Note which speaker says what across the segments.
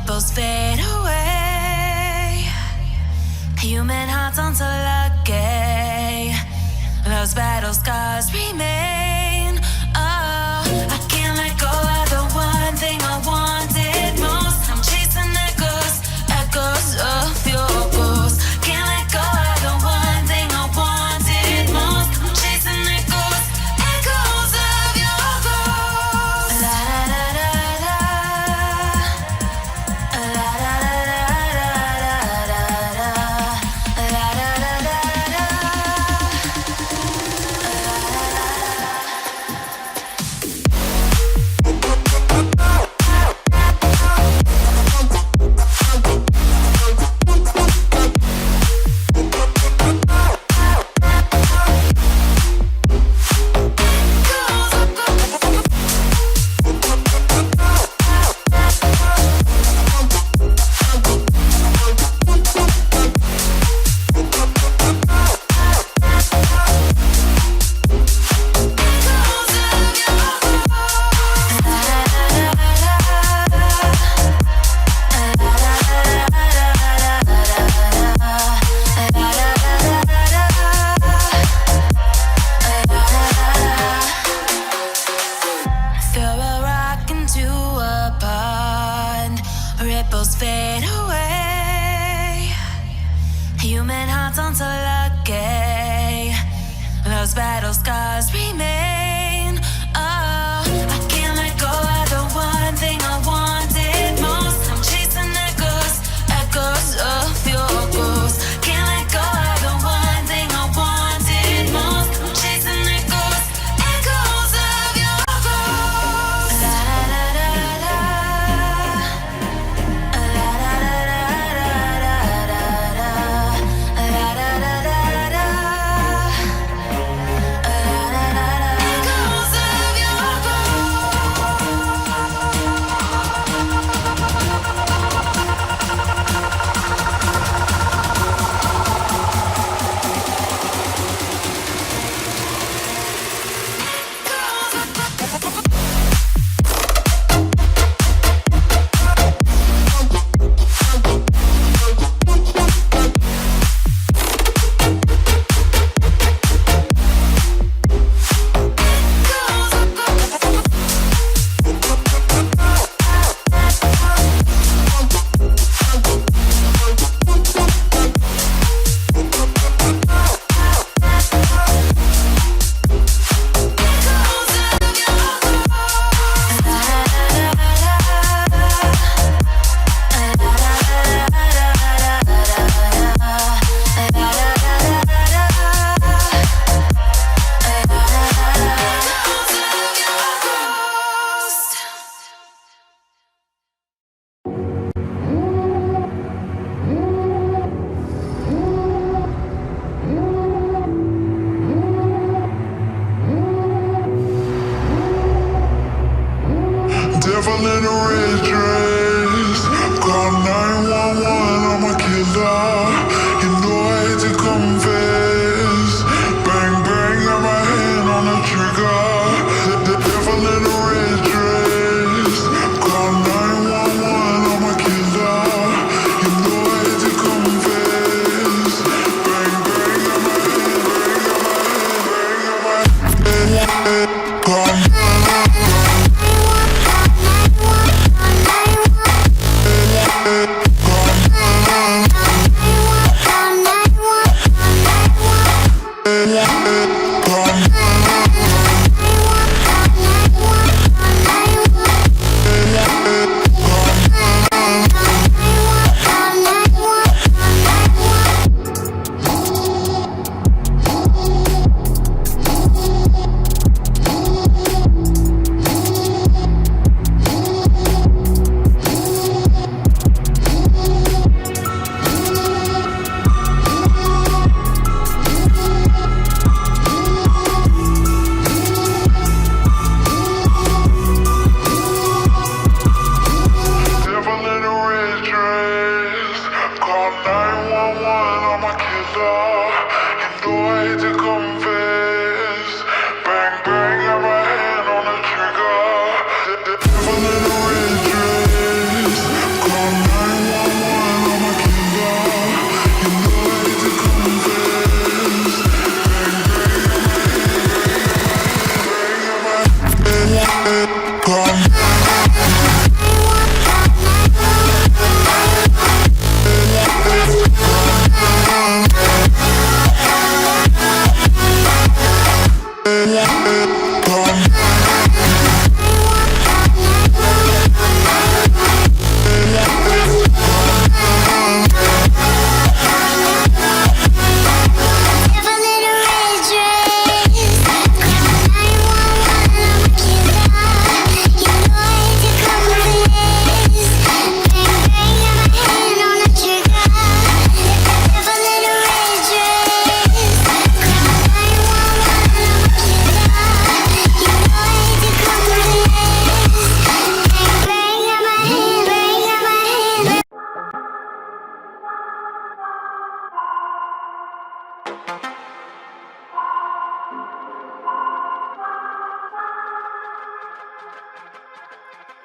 Speaker 1: ripples fade away. Human hearts aren't so lucky. Those battle scars remain. Oh, I can't let go of the one thing I wanted most. I'm chasing echoes, echoes of your ghost. Can't let go of the one thing I wanted most. I'm chasing echoes, echoes of your ghost. La da da da da, la da da da da da da, la da da da da. Throw a rock into a pond, ripples fade away. Human hearts aren't so lucky. Those battle scars remain. Oh, I can't let go of the one thing I wanted most. I'm chasing echoes, echoes of your ghost. Can't let go of the one thing I wanted most. I'm chasing echoes, echoes of your ghost. La da da da da, la da da da da da, la da da da da, echoes of your
Speaker 2: Devil in a red dress. Call 911, I'm a killer. You know I hate to confess. Bang, bang, got my hand on the trigger. The devil in a red dress. Call 911, I'm a killer. You know I hate to confess. Bang, bang, got my hand, bang, got my hand, bang, got my hand. Call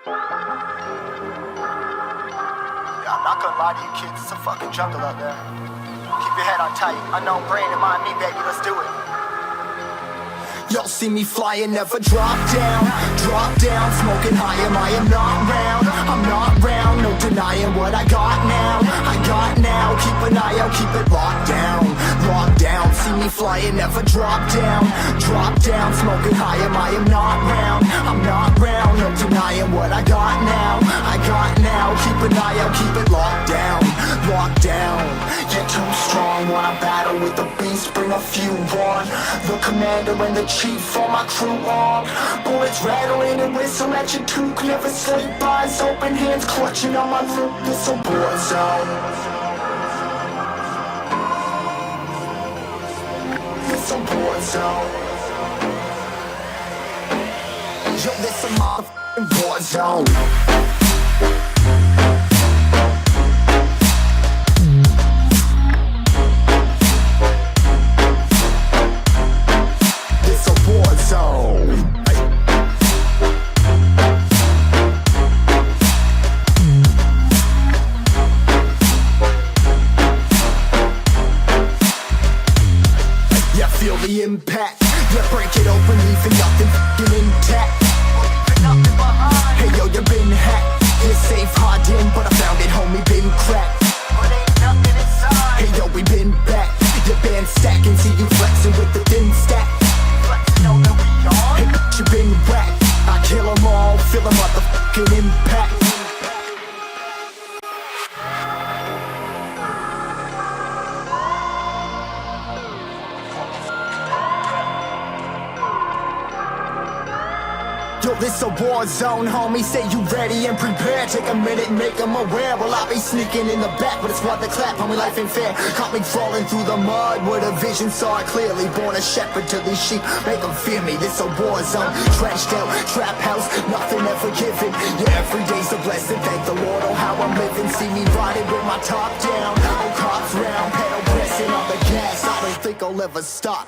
Speaker 3: Yeah, I'm not gonna lie to you kids, it's a fucking jungle out there. Keep your head on tight, unknown brain and mind me, baby, let's do it. Y'all see me flying, never drop down, smoking high, I am not round, I'm not round, no denying what I got now, keep an eye out, keep it locked down, see me flying, never drop down, smoking high, I am not round, I'm not round, no denying what I got now, keep an eye out, keep it locked down, you're too strong, when I battle with the beast, bring a few on, the commander and the chief, all my crew on, bullets rattling and whistle at your toque, never sleep, eyes open, hands clutching on my loop, this a war zone. This a war zone. Yo, this a motherfucking war zone. Feel the impact, yeah, break it open, leaving nothing f***ing intact. Hey yo, you been hacked, you're safe, hard in, but I found it, homie, been cracked. Hey yo, we been back, your band stacking, see you flexing with the thin stack. Hey, you been whacked, I kill them all, feel the motherfucking impact. Yo, this a war zone, homie, say you ready and prepared. Take a minute, make them aware. Well, I be sneaking in the back, but it's what the clap, homie, life ain't fair. Caught me crawling through the mud, where the vision saw it clearly. Born a shepherd to these sheep, make them fear me. This a war zone, trashed out, trap house, nothing ever given. Yeah, every day's a blessing, thank the Lord, oh how I'm living. See me riding with my top down, oh cops round, pedal pressing on the gas. I don't think I'll ever stop.